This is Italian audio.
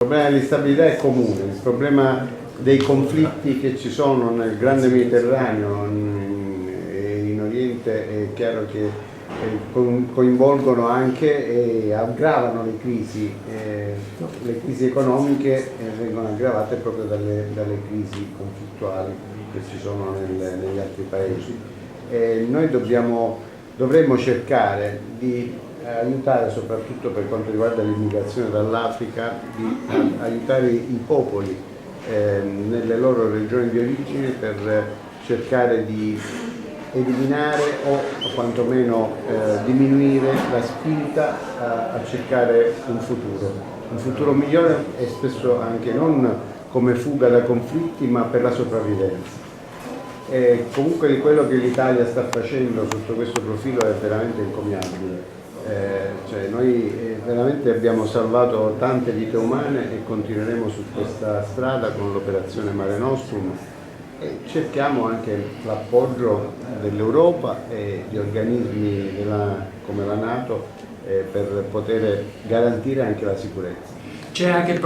Il problema dell'instabilità è comune, il problema dei conflitti che ci sono nel grande Mediterraneo e in Oriente è chiaro che coinvolgono anche e aggravano le crisi economiche vengono aggravate proprio dalle crisi conflittuali che ci sono negli altri paesi. Noi dovremmo cercare di aiutare, soprattutto per quanto riguarda l'immigrazione dall'Africa, di aiutare i popoli nelle loro regioni di origine per cercare di eliminare o quantomeno diminuire la spinta a cercare un futuro migliore e spesso anche non come fuga da conflitti ma per la sopravvivenza. Comunque di quello che l'Italia sta facendo sotto questo profilo è veramente encomiabile. Cioè noi veramente abbiamo salvato tante vite umane e continueremo su questa strada con l'operazione Mare Nostrum e cerchiamo anche l'appoggio dell'Europa e di organismi come la NATO per poter garantire anche la sicurezza. C'è anche il